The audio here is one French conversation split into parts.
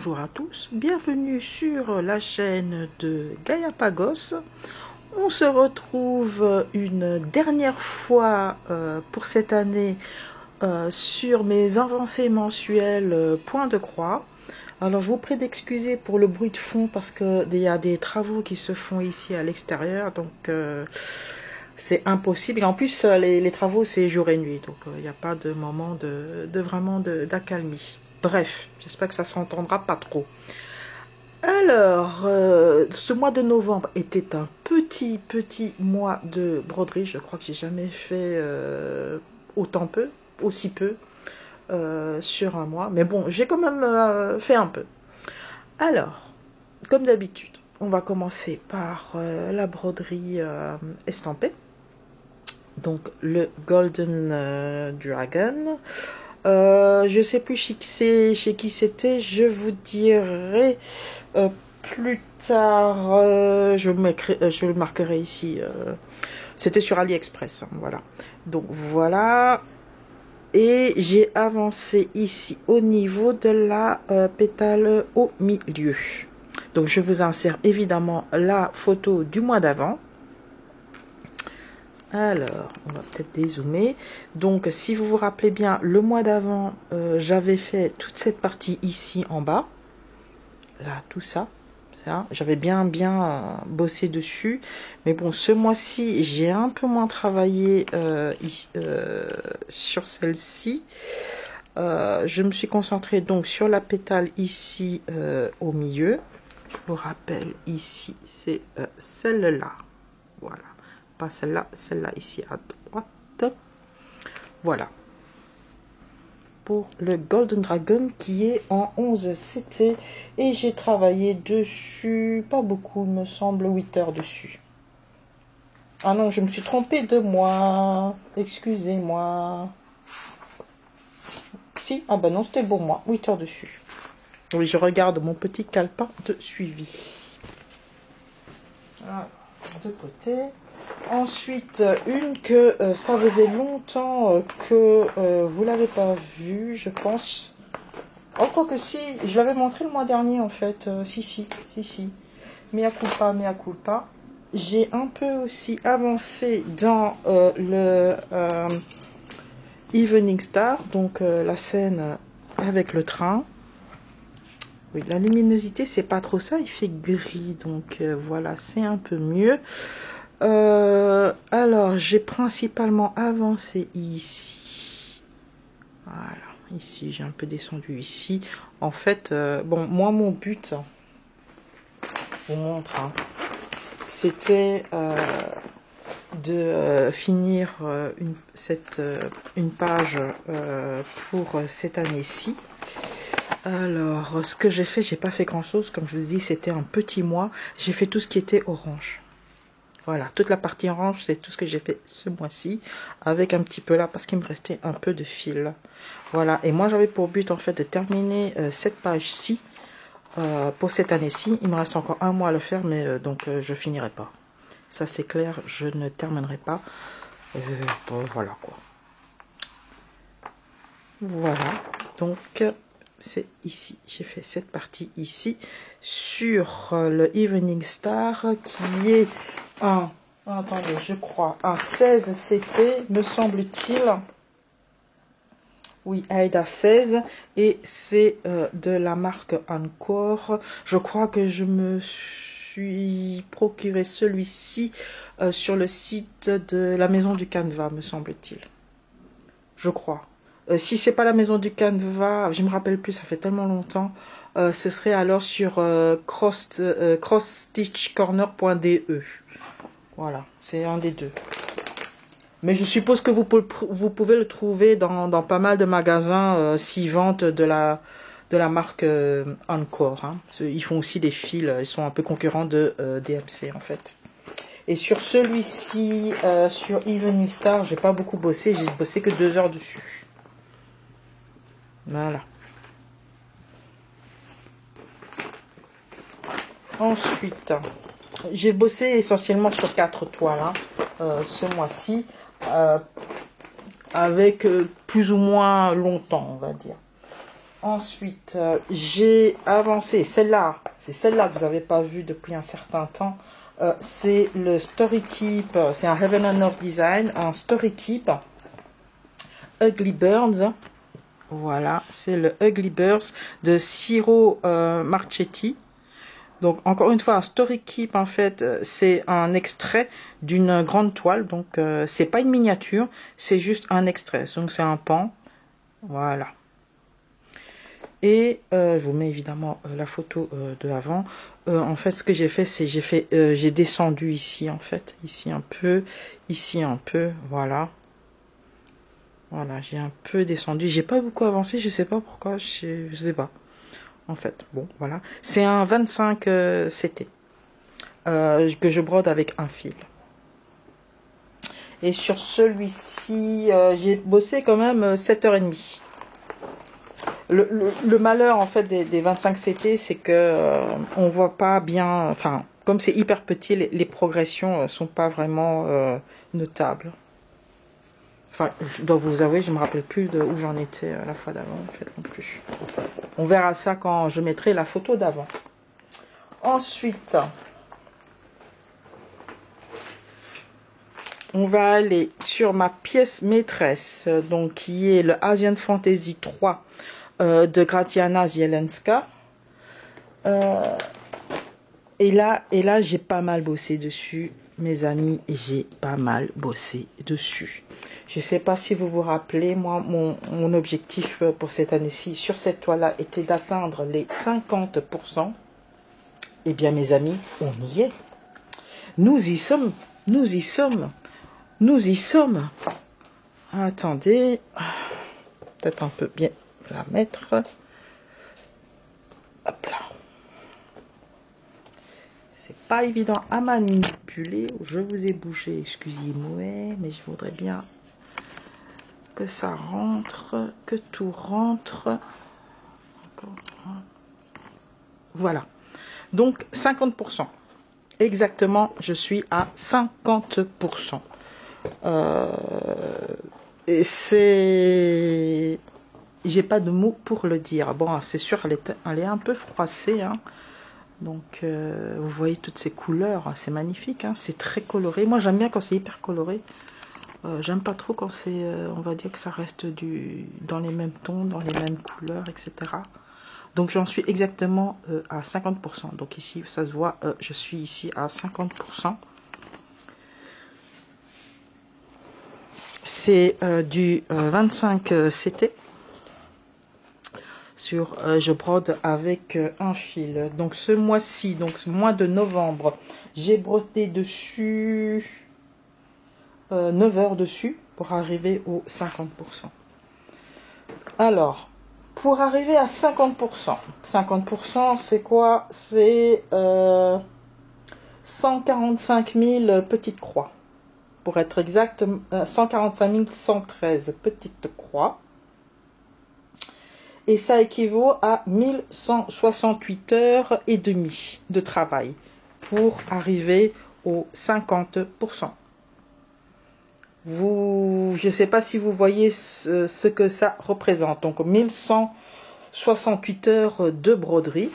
bonjour à tous, bienvenue sur la chaîne de Gaiapagos. On se retrouve une dernière fois pour cette année sur mes avancées mensuelles point de croix. Alors je vous prie d'excuser pour le bruit de fond parce qu'il y a des travaux qui se font ici à l'extérieur, donc c'est impossible. Et en plus les travaux c'est jour et nuit, donc il n'y a pas de moment vraiment d'accalmie. Bref, j'espère que ça s'entendra pas trop. Alors, ce mois de novembre était un petit mois de broderie. Je crois que j'ai jamais fait aussi peu sur un mois. Mais bon, j'ai quand même fait un peu. Alors, comme d'habitude, on va commencer par la broderie estampée. Donc, le Golden Dragon. Je sais plus chez qui c'était, je vous dirai plus tard, je le marquerai ici, c'était sur AliExpress, hein, voilà. Donc voilà, et j'ai avancé ici au niveau de la pétale au milieu. Donc je vous insère évidemment la photo du mois d'avant. Alors, on va peut-être dézoomer. Donc, si vous vous rappelez bien, le mois d'avant, j'avais fait toute cette partie ici en bas. Là, tout ça. J'avais bien bossé dessus. Mais bon, ce mois-ci, j'ai un peu moins travaillé sur celle-ci. Je me suis concentrée donc sur la pétale ici au milieu. Je vous rappelle ici, c'est celle-là. Voilà. Pas celle-là, celle-là ici à droite. Voilà. Pour le Golden Dragon qui est en 11 CT. Et j'ai travaillé dessus, pas beaucoup, il me semble, 8 heures dessus. Ah non, je me suis trompée de mois. Excusez-moi. Si, ah ben non, c'était bon mois, 8 heures dessus. Oui, je regarde mon petit calepin de suivi. Voilà, de côté. Ensuite, une que ça faisait longtemps que vous l'avez pas vue, je pense. Oh, quoi que si, je l'avais montré le mois dernier en fait. Si. Mea culpa. J'ai un peu aussi avancé dans le Evening Star, donc la scène avec le train. Oui, la luminosité, c'est pas trop ça, il fait gris, donc voilà, c'est un peu mieux. Alors, j'ai principalement avancé ici. Voilà, ici, j'ai un peu descendu ici. En fait, bon, moi, mon but, je vous montre, hein, c'était de finir une page pour cette année-ci. Alors, ce que j'ai fait, j'ai pas fait grand-chose. Comme je vous dis, c'était un petit mois. J'ai fait tout ce qui était orange. Voilà, toute la partie orange, c'est tout ce que j'ai fait ce mois-ci, avec un petit peu là, parce qu'il me restait un peu de fil. Voilà, et moi j'avais pour but en fait de terminer cette page-ci pour cette année-ci. Il me reste encore un mois à le faire, mais donc je finirai pas. Ça c'est clair, je ne terminerai pas. Bon, voilà quoi. Voilà, donc c'est ici. J'ai fait cette partie ici sur le Evening Star qui est attendez, je crois, un 16 CT, me semble-t-il. Oui, Aida 16. Et c'est de la marque Encore. Je crois que je me suis procuré celui-ci sur le site de la Maison du Canevas, me semble-t-il. Je crois. Si c'est pas la Maison du Canevas, je me rappelle plus, ça fait tellement longtemps. Ce serait alors sur crossstitchcorner.de. Voilà, c'est un des deux. Mais je suppose que vous pouvez le trouver dans pas mal de magasins s'ils vendent de la marque Encore. Hein. Ils font aussi des fils, ils sont un peu concurrents de DMC en fait. Et sur celui-ci, sur Evening Star, j'ai pas beaucoup bossé, j'ai bossé que 2 heures dessus. Voilà. Ensuite, j'ai bossé essentiellement sur 4 toiles hein, ce mois-ci, avec plus ou moins longtemps, on va dire. Ensuite, j'ai avancé. Celle-là, c'est celle-là que vous n'avez pas vue depuis un certain temps. C'est le Story Keep. C'est un Heaven and Earth Design. Un Story Keep. Ugly Birds. Voilà, c'est le Ugly Birds de Ciro Marchetti. Donc, encore une fois, un Story Keep, en fait, c'est un extrait d'une grande toile. Donc, c'est pas une miniature, c'est juste un extrait. Donc, c'est un pan. Voilà. Et je vous mets évidemment la photo de l'avant. En fait, ce que j'ai fait, c'est j'ai descendu ici, en fait. Ici un peu, voilà. Voilà, j'ai un peu descendu. J'ai pas beaucoup avancé, je sais pas pourquoi, je sais pas. En fait, bon, voilà. C'est un 25 CT que je brode avec un fil. Et sur celui-ci, j'ai bossé quand même 7h30. Le malheur en fait des 25 CT, c'est que on voit pas bien, enfin, comme c'est hyper petit, les progressions sont pas vraiment notables. Enfin, je dois vous avouer, je me rappelle plus de où j'en étais la fois d'avant, en fait, non plus. On verra ça quand je mettrai la photo d'avant. Ensuite, on va aller sur ma pièce maîtresse, donc qui est le Asian Fantasy 3 de Gratiana Zielenska. Et là j'ai pas mal bossé dessus, mes amis, j'ai pas mal bossé dessus. Je sais pas si vous vous rappelez, moi, mon objectif pour cette année-ci, sur cette toile-là, était d'atteindre les 50%. Eh bien, mes amis, on y est. Nous y sommes, nous y sommes, nous y sommes. Attendez, peut-être un peu bien la mettre. Hop là. C'est pas évident à manipuler. Je vous ai bougé, excusez-moi, mais je voudrais bien que ça rentre, que tout rentre. Voilà. Donc 50%. Exactement, je suis à 50%. Et c'est... J'ai pas de mots pour le dire. Bon, c'est sûr, elle est un peu froissée, hein. Donc, vous voyez toutes ces couleurs, c'est magnifique, hein. C'est très coloré. Moi, j'aime bien quand c'est hyper coloré. J'aime pas trop quand c'est, on va dire que ça reste dans les mêmes tons, dans les mêmes couleurs, etc. Donc, j'en suis exactement à 50%. Donc, ici, ça se voit, je suis ici à 50%. C'est du 25 CT. Je brode avec un fil. Donc ce mois-ci, donc ce mois de novembre, j'ai brodé dessus 9 heures dessus pour arriver aux 50%. Alors, pour arriver à 50%, 50% c'est quoi? C'est 145 000 petites croix. Pour être exact, 145 113 petites croix. Et ça équivaut à 1168 heures et demie de travail pour arriver aux 50%. Je ne sais pas si vous voyez ce que ça représente. Donc 1168 heures de broderie.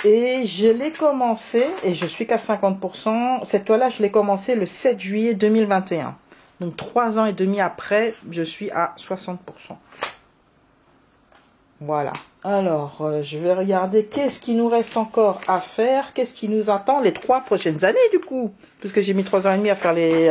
Et je l'ai commencé, et je suis qu'à 50%. Cette toile-là, je l'ai commencé le 7 juillet 2021. Donc 3 ans et demi après, je suis à 60%. Voilà. Alors, je vais regarder qu'est-ce qui nous reste encore à faire. Qu'est-ce qui nous attend les 3 prochaines années, du coup. Puisque j'ai mis 3 ans et demi à faire les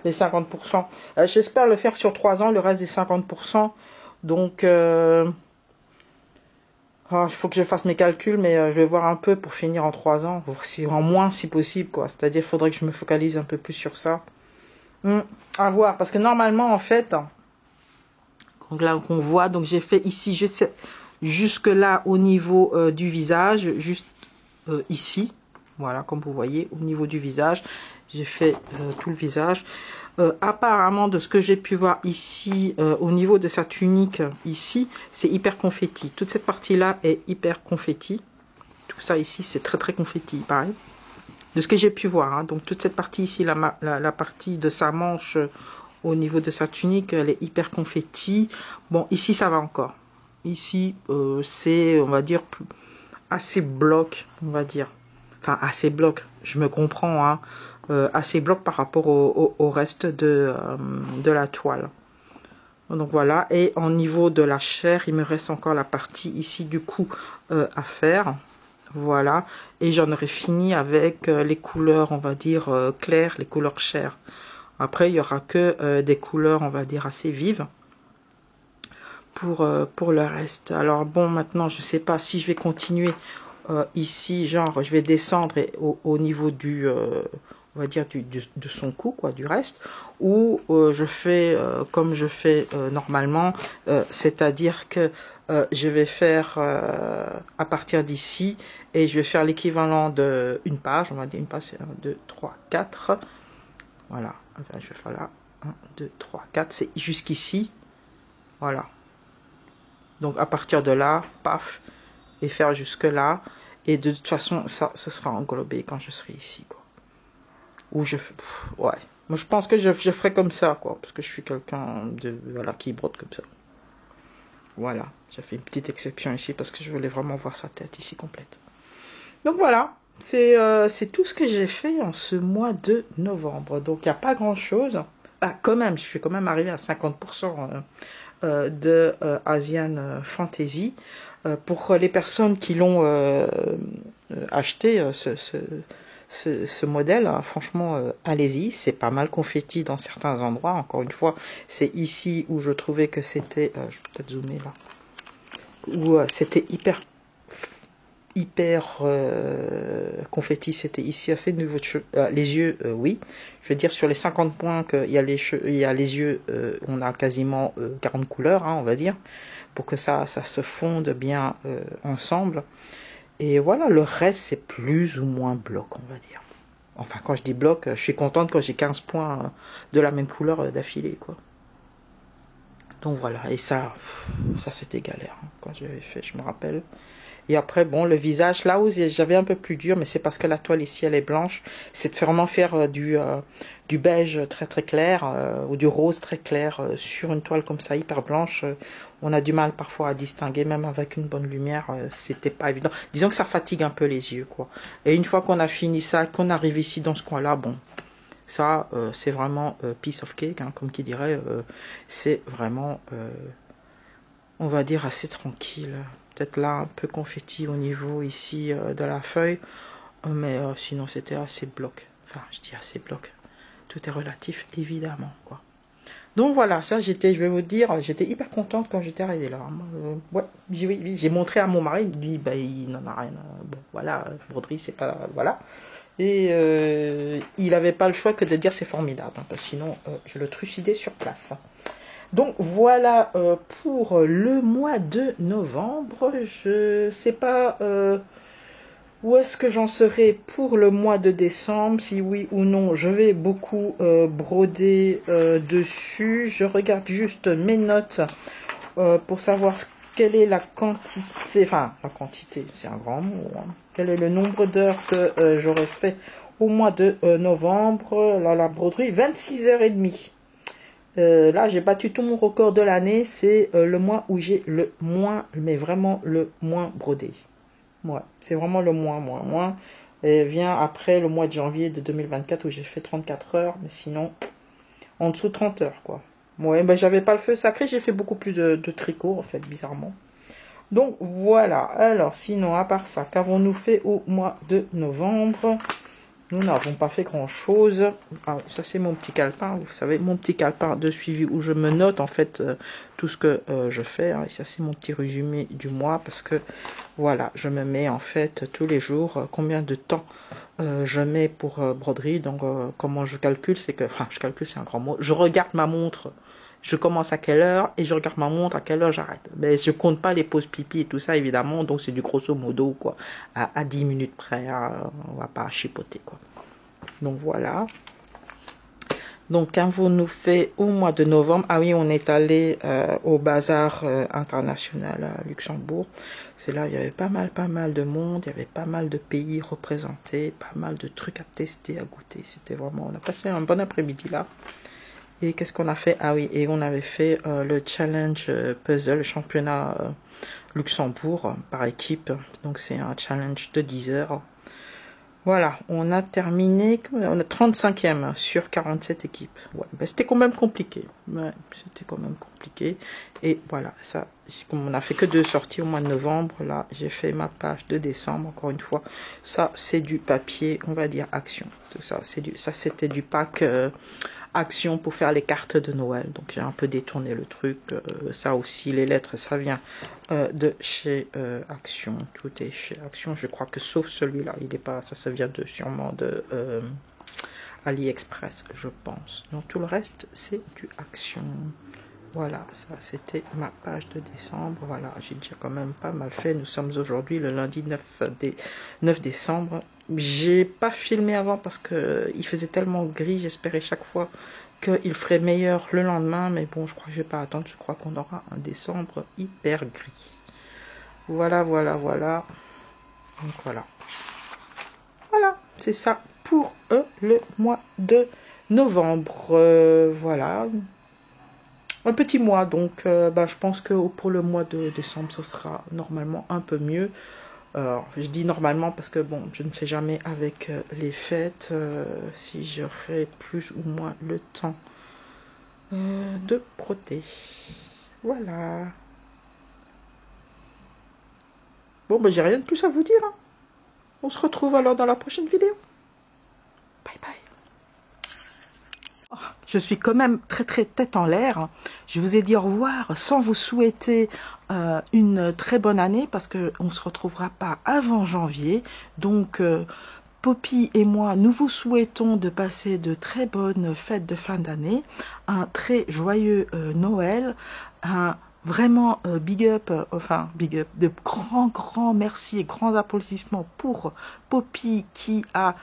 50%. J'espère le faire sur 3 ans, le reste des 50%. Donc, il faut que je fasse mes calculs, mais je vais voir un peu pour finir en 3 ans. En moins, si possible, quoi. C'est-à-dire, il faudrait que je me focalise un peu plus sur ça. À voir. Parce que normalement, en fait... Donc là qu'on voit, donc j'ai fait ici jusque là au niveau du visage, juste ici, voilà, comme vous voyez, au niveau du visage, j'ai fait tout le visage. Apparemment, de ce que j'ai pu voir ici, au niveau de sa tunique, ici, c'est hyper confetti. Toute cette partie-là est hyper confetti. Tout ça ici, c'est très très confetti, pareil. De ce que j'ai pu voir, hein. Donc toute cette partie ici, la partie de sa manche... Au niveau de sa tunique, elle est hyper confetti. Bon, ici, ça va encore. ici, c'est, on va dire, assez bloc, on va dire. Enfin, assez bloc, je me comprends, hein. Assez bloc par rapport au reste de la toile. Donc voilà, et au niveau de la chair, il me reste encore la partie ici du cou à faire. Voilà, et j'en aurai fini avec les couleurs, on va dire, claires, les couleurs chair. Après, il y aura que des couleurs, on va dire, assez vives pour le reste. Alors bon, maintenant, je sais pas si je vais continuer ici, genre, je vais descendre au niveau du, on va dire, de son cou, quoi, du reste, ou je fais comme je fais normalement, c'est-à-dire que je vais faire à partir d'ici, et je vais faire l'équivalent de une page, on va dire une page, c'est 1, 2, 3, 4, voilà, enfin, je vais faire là, 1, 2, 3, 4, c'est jusqu'ici, voilà. Donc à partir de là, paf, et faire jusque là, et de toute façon, ça, ce sera englobé quand je serai ici, quoi. Ou je fais, ouais, moi je pense que je ferai comme ça, quoi, parce que je suis quelqu'un de, voilà, qui brode comme ça. Voilà, j'ai fait une petite exception ici parce que je voulais vraiment voir sa tête ici complète. Donc voilà, c'est tout ce que j'ai fait en ce mois de novembre. Donc il n'y a pas grand chose. Ah, quand même, je suis quand même arrivée à 50% de Asian Fantasy. Pour les personnes qui l'ont acheté, ce modèle, hein, franchement, allez-y, c'est pas mal confetti dans certains endroits. Encore une fois, c'est ici où je trouvais que c'était, je vais peut-être zoomer là, où c'était hyper confetti, c'était ici assez nouveau de cheveux. Les yeux, oui, je veux dire sur les 50 points qu'il y a il y a les yeux, on a quasiment 40 couleurs, hein, on va dire, pour que ça se fonde bien ensemble. Et voilà, le reste, c'est plus ou moins bloc, on va dire. Enfin, quand je dis bloc, je suis contente quand j'ai 15 points de la même couleur d'affilée, quoi. Donc voilà, et ça c'était galère, hein, quand j'avais fait, je me rappelle. Et après, bon, le visage, là où j'avais un peu plus dur, mais c'est parce que la toile ici, elle est blanche, c'est de vraiment faire du beige très très clair, ou du rose très clair, sur une toile comme ça, hyper blanche. On a du mal parfois à distinguer, même avec une bonne lumière, c'était pas évident. Disons que ça fatigue un peu les yeux, quoi. Et une fois qu'on a fini ça, qu'on arrive ici dans ce coin-là, bon, ça, c'est vraiment piece of cake, hein, comme qui dirait, c'est vraiment, on va dire, assez tranquille. Peut-être là un peu confetti au niveau ici de la feuille, mais sinon c'était assez bloc. Enfin, je dis assez bloc. Tout est relatif, évidemment, quoi. Donc voilà, ça je vais vous dire, j'étais hyper contente quand j'étais arrivée là. Ouais, oui, j'ai montré à mon mari, lui, bah, il n'en a rien. Bon, voilà, broderie, c'est pas, voilà. Et il n'avait pas le choix que de dire c'est formidable, hein, parce que sinon je le trucidais sur place. Donc voilà pour le mois de novembre. Je sais pas où est-ce que j'en serai pour le mois de décembre, si oui ou non. Je vais beaucoup broder dessus. Je regarde juste mes notes pour savoir quelle est la quantité, enfin la quantité, c'est un grand mot, hein. Quel est le nombre d'heures que j'aurais fait au mois de novembre. Là, la broderie, 26h30. Là, j'ai battu tout mon record de l'année. C'est le mois où j'ai le moins, mais vraiment le moins brodé. Ouais, c'est vraiment le moins. Et vient après le mois de janvier de 2024 où j'ai fait 34 heures, mais sinon, en dessous de 30 heures, quoi. Ouais, ben j'avais pas le feu sacré, j'ai fait beaucoup plus de tricot, en fait, bizarrement. Donc, voilà. Alors, sinon, à part ça, qu'avons-nous fait au mois de novembre ? Nous n'avons pas fait grand chose. Ah, ça c'est mon petit calepin, vous savez, mon petit calepin de suivi où je me note en fait tout ce que je fais, hein. Et ça c'est mon petit résumé du mois parce que voilà, je me mets en fait tous les jours combien de temps je mets pour broderie. Donc comment je calcule, c'est que, enfin je calcule c'est un grand mot, je regarde ma montre. Je commence à quelle heure et je regarde ma montre à quelle heure j'arrête. Mais je compte pas les pauses pipi et tout ça, évidemment. Donc, c'est du grosso modo, quoi. À 10 minutes près, hein, on va pas chipoter, quoi. Donc, voilà. Donc, qu'avons-nous fait au mois de novembre? Ah oui, on est allé au bazar international à Luxembourg. C'est là, il y avait pas mal de monde. Il y avait pas mal de pays représentés. Pas mal de trucs à tester, à goûter. C'était vraiment... On a passé un bon après-midi là. Et qu'est-ce qu'on a fait? Ah oui, et on avait fait le challenge puzzle, le championnat Luxembourg par équipe. Donc c'est un challenge de 10 heures. Voilà, on a terminé, on a 35e sur 47 équipes. Ouais, ben c'était quand même compliqué. Ouais, c'était quand même compliqué. Et voilà, ça, comme on n'a fait que 2 sorties au mois de novembre, là, j'ai fait ma page de décembre, encore une fois. Ça, c'est du papier, on va dire, action. Tout ça, c'était du pack action pour faire les cartes de Noël. Donc, j'ai un peu détourné le truc. Ça aussi, les lettres, ça vient de chez Action. Tout est chez Action. Je crois que sauf celui-là, il est pas. Ça vient sûrement de AliExpress, je pense. Donc, tout le reste, c'est du Action. Voilà, ça c'était ma page de décembre. Voilà, j'ai déjà quand même pas mal fait. Nous sommes aujourd'hui le lundi 9 décembre. J'ai pas filmé avant parce que il faisait tellement gris. J'espérais chaque fois qu'il ferait meilleur le lendemain. Mais bon, je crois que je vais pas attendre. Je crois qu'on aura un décembre hyper gris. Voilà, voilà, voilà. Donc voilà. Voilà, c'est ça pour le mois de novembre. Voilà. Un petit mois, donc je pense que pour le mois de décembre, ce sera normalement un peu mieux. Je dis normalement parce que bon, je ne sais jamais avec les fêtes si j'aurai plus ou moins le temps de broder. Voilà. Bon, j'ai rien de plus à vous dire. Hein. On se retrouve alors dans la prochaine vidéo. Bye bye. Je suis quand même très tête en l'air. Je vous ai dit au revoir sans vous souhaiter une très bonne année parce qu'on ne se retrouvera pas avant janvier. Donc Poppy et moi, nous vous souhaitons de passer de très bonnes fêtes de fin d'année, un très joyeux Noël, un vraiment big up, de grands merci et grands applaudissements pour Poppy qui a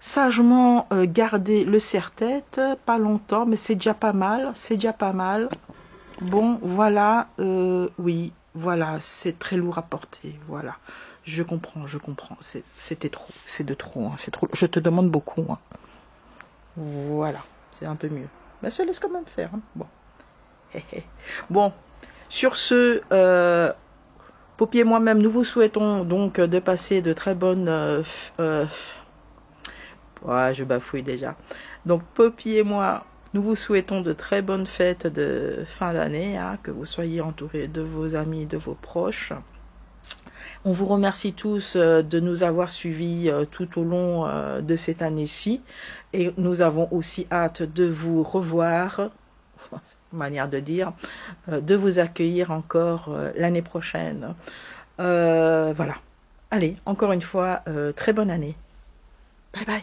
sagement garder le serre-tête, pas longtemps, mais c'est déjà pas mal, c'est déjà pas mal. Bon, voilà, oui, voilà, c'est très lourd à porter, voilà. Je comprends, c'était trop, c'est de trop, hein, c'est trop, je te demande beaucoup, hein. Voilà, c'est un peu mieux. Mais ça laisse quand même faire, hein. Bon. Bon, sur ce, Poppy et moi-même, nous vous souhaitons donc de passer de très bonnes... ouais, je bafouille déjà. Donc, Poppy et moi, nous vous souhaitons de très bonnes fêtes de fin d'année, hein, que vous soyez entourés de vos amis, de vos proches. On vous remercie tous de nous avoir suivis tout au long de cette année-ci. Et nous avons aussi hâte de vous revoir, manière de dire, de vous accueillir encore l'année prochaine. Voilà. Allez, encore une fois, très bonne année. Bye bye.